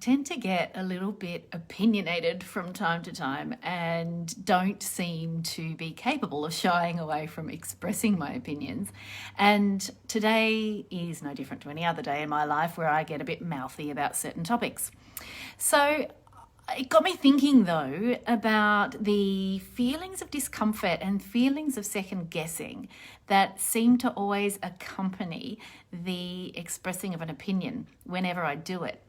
tend to get a little bit opinionated from time to time and don't seem to be capable of shying away from expressing my opinions. And today is no different to any other day in my life where I get a bit mouthy about certain topics. So it got me thinking, though, about the feelings of discomfort and feelings of second guessing that seem to always accompany the expressing of an opinion whenever I do it.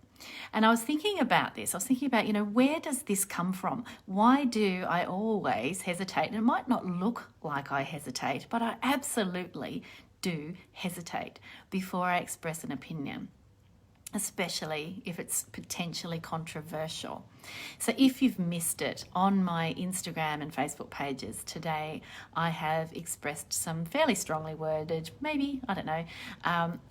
And I was thinking about this. I was thinking about, where does this come from? Why do I always hesitate? And it might not look like I hesitate, but I absolutely do hesitate before I express an opinion, especially if it's potentially controversial. So if you've missed it, on my Instagram and Facebook pages today, I have expressed some fairly strongly worded, maybe, I don't know,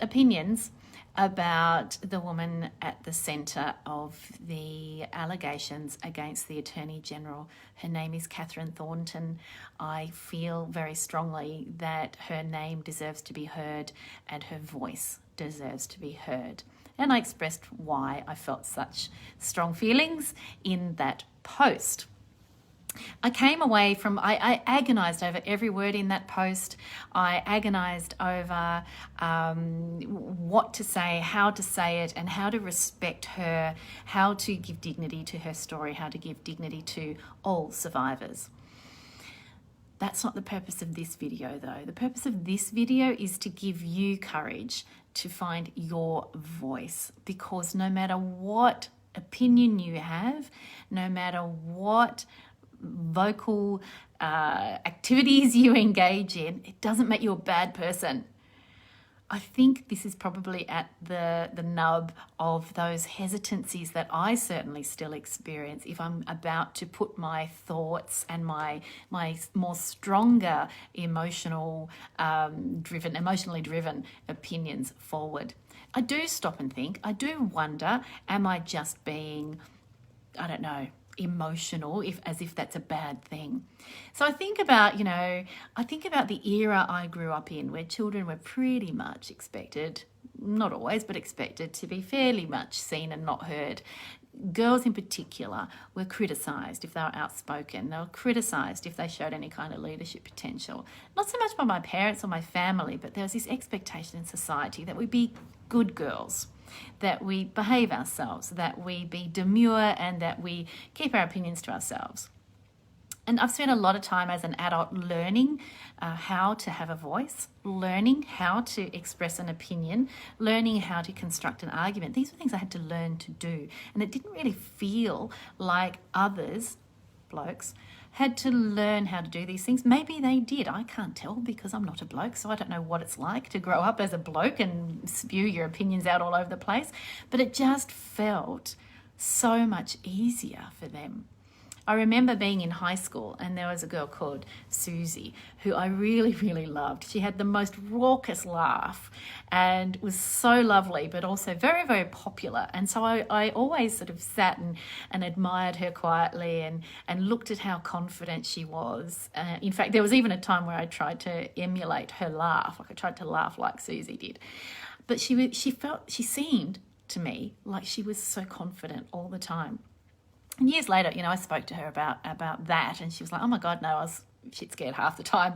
opinions about the woman at the centre of the allegations against the Attorney General. Her name is Catherine Thornton. I feel very strongly that her name deserves to be heard and her voice deserves to be heard. And I expressed why I felt such strong feelings in that post. I came away from, I agonised over every word in that post. I agonised over what to say, how to say it, and how to respect her, how to give dignity to her story, how to give dignity to all survivors. That's not the purpose of this video, though. The purpose of this video is to give you courage to find your voice, because no matter what opinion you have, no matter what vocal activities you engage in, it doesn't make you a bad person. I think this is probably at the nub of those hesitancies that I certainly still experience if I'm about to put my thoughts and my more stronger emotionally driven opinions forward. I do stop and think. I do wonder, am I just being, I don't know, emotional, as if that's a bad thing. So I think about, the era I grew up in, where children were pretty much expected, not always, but expected to be fairly much seen and not heard. Girls in particular were criticised if they were outspoken. They were criticised if they showed any kind of leadership potential. Not so much by my parents or my family, but there was this expectation in society that we be good girls, that we behave ourselves, that we be demure, and that we keep our opinions to ourselves. And I've spent a lot of time as an adult learning how to have a voice, learning how to express an opinion, learning how to construct an argument. These were things I had to learn to do. And it didn't really feel like others, blokes, had to learn how to do these things. Maybe they did. I can't tell because I'm not a bloke, so I don't know what it's like to grow up as a bloke and spew your opinions out all over the place. But it just felt so much easier for them. I remember being in high school and there was a girl called Susie who I really, really loved. She had the most raucous laugh and was so lovely, but also very, very popular. And so I always sort of sat and admired her quietly and looked at how confident she was. In fact, there was even a time where I tried to emulate her laugh. Like I tried to laugh like Susie did. But she seemed to me like she was so confident all the time. And years later, I spoke to her about that, and she was like, oh my God, no, I was shit scared half the time.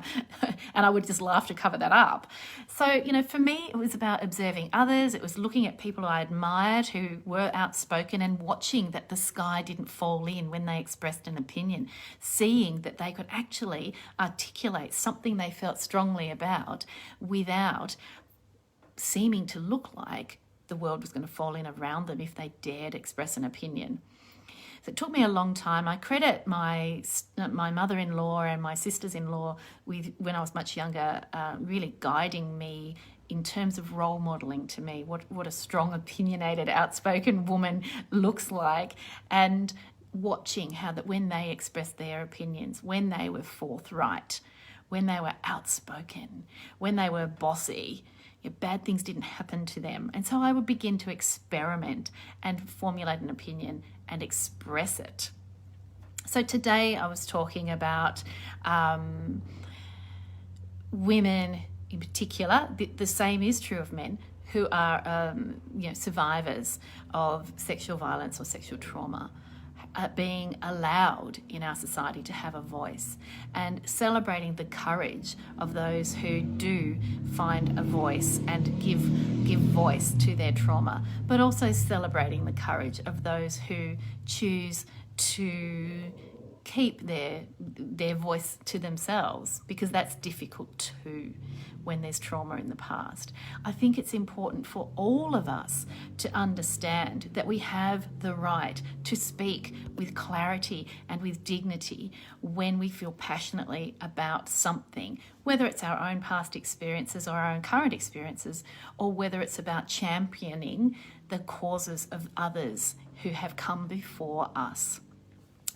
And I would just laugh to cover that up. So, for me, it was about observing others. It was looking at people I admired who were outspoken and watching that the sky didn't fall in when they expressed an opinion, seeing that they could actually articulate something they felt strongly about without seeming to look like the world was going to fall in around them if they dared express an opinion. So it took me a long time. I credit my mother-in-law and my sisters-in-law with, when I was much younger, really guiding me in terms of role modelling to me what a strong, opinionated, outspoken woman looks like, and watching how that when they expressed their opinions, when they were forthright, when they were outspoken, when they were bossy, bad things didn't happen to them. And so I would begin to experiment and formulate an opinion and express it. So today I was talking about women in particular. The same is true of men who are survivors of sexual violence or sexual trauma being allowed in our society to have a voice, and celebrating the courage of those who do find a voice and give voice to their trauma, but also celebrating the courage of those who choose to keep their voice to themselves, because that's difficult too when there's trauma in the past. I think it's important for all of us to understand that we have the right to speak with clarity and with dignity when we feel passionately about something, whether it's our own past experiences or our own current experiences, or whether it's about championing the causes of others who have come before us.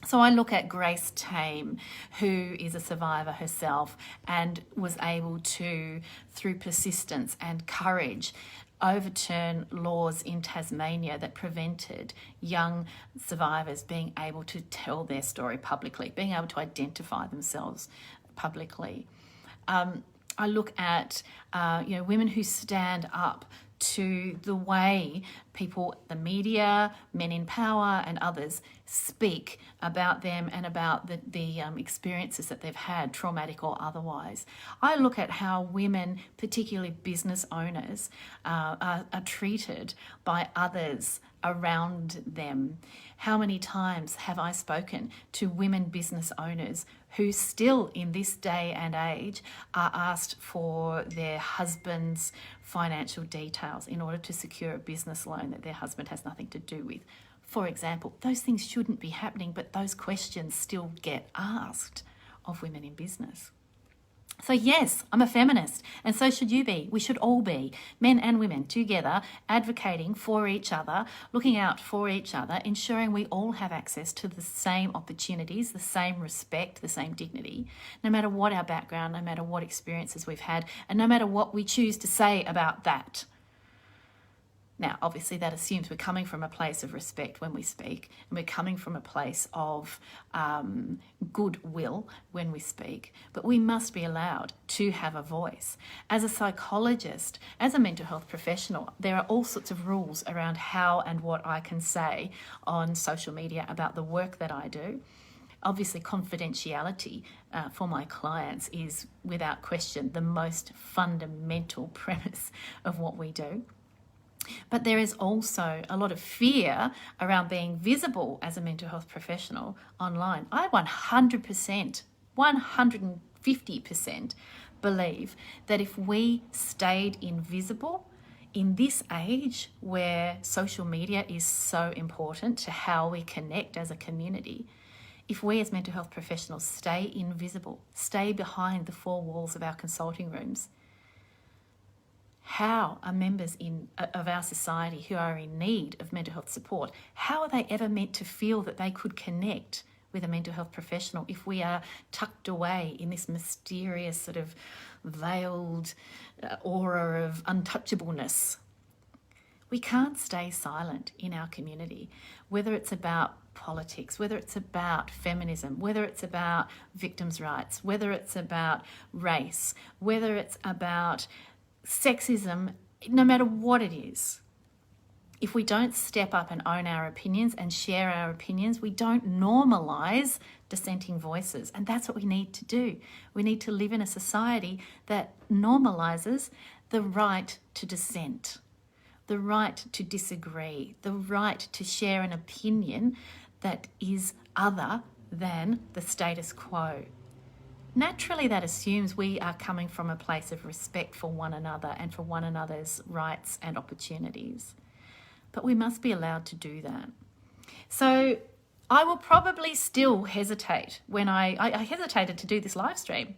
So I look at Grace Tame, who is a survivor herself and was able to, through persistence and courage, overturn laws in Tasmania that prevented young survivors being able to tell their story publicly, being able to identify themselves publicly. I look at women who stand up to the way people, the media, men in power and others speak about them and about the experiences that they've had, traumatic or otherwise. I look at how women, particularly business owners, are treated by others around them. How many times have I spoken to women business owners who still in this day and age are asked for their husband's financial details in order to secure a business loan that their husband has nothing to do with? For example, those things shouldn't be happening, but those questions still get asked of women in business. So yes, I'm a feminist, and so should you be. We should all be, men and women together, advocating for each other, looking out for each other, ensuring we all have access to the same opportunities, the same respect, the same dignity, no matter what our background, no matter what experiences we've had, and no matter what we choose to say about that. Now, obviously, that assumes we're coming from a place of respect when we speak, and we're coming from a place of goodwill when we speak, but we must be allowed to have a voice. As a psychologist, as a mental health professional, there are all sorts of rules around how and what I can say on social media about the work that I do. Obviously, confidentiality for my clients is, without question, the most fundamental premise of what we do. But there is also a lot of fear around being visible as a mental health professional online. I 150% believe that if we stayed invisible in this age where social media is so important to how we connect as a community, if we as mental health professionals stay invisible, stay behind the four walls of our consulting rooms, how are members of our society who are in need of mental health support, how are they ever meant to feel that they could connect with a mental health professional if we are tucked away in this mysterious sort of veiled aura of untouchableness? We can't stay silent in our community, whether it's about politics, whether it's about feminism, whether it's about victims' rights, whether it's about race, whether it's about sexism, no matter what it is. If we don't step up and own our opinions and share our opinions, we don't normalise dissenting voices. And that's what we need to do. We need to live in a society that normalises the right to dissent, the right to disagree, the right to share an opinion that is other than the status quo. Naturally, that assumes we are coming from a place of respect for one another and for one another's rights and opportunities. But we must be allowed to do that. So I will probably still hesitate when I hesitated to do this live stream.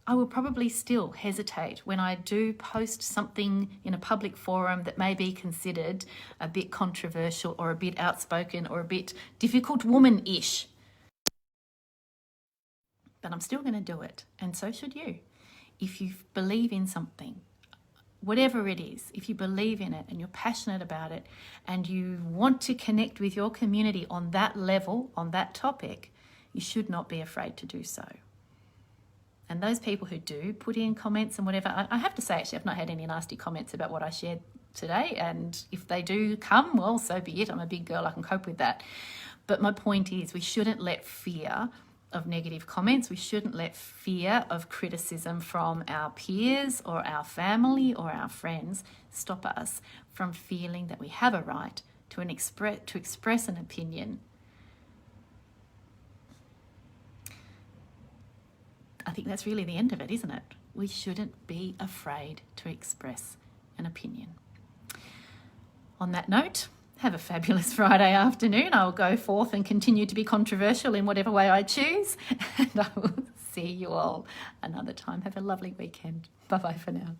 I will probably still hesitate when I do post something in a public forum that may be considered a bit controversial or a bit outspoken or a bit difficult woman-ish. But I'm still going to do it, and so should you. If you believe in something, whatever it is, if you believe in it and you're passionate about it and you want to connect with your community on that level, on that topic, you should not be afraid to do so. And those people who do put in comments and whatever, I have to say, actually, I've not had any nasty comments about what I shared today. And if they do come, well, so be it. I'm a big girl, I can cope with that. But my point is, we shouldn't let fear of negative comments, we shouldn't let fear of criticism from our peers or our family or our friends stop us from feeling that we have a right to express an opinion. I think that's really the end of it, isn't it? We shouldn't be afraid to express an opinion. On that note, have a fabulous Friday afternoon. I will go forth and continue to be controversial in whatever way I choose. And I will see you all another time. Have a lovely weekend. Bye-bye for now.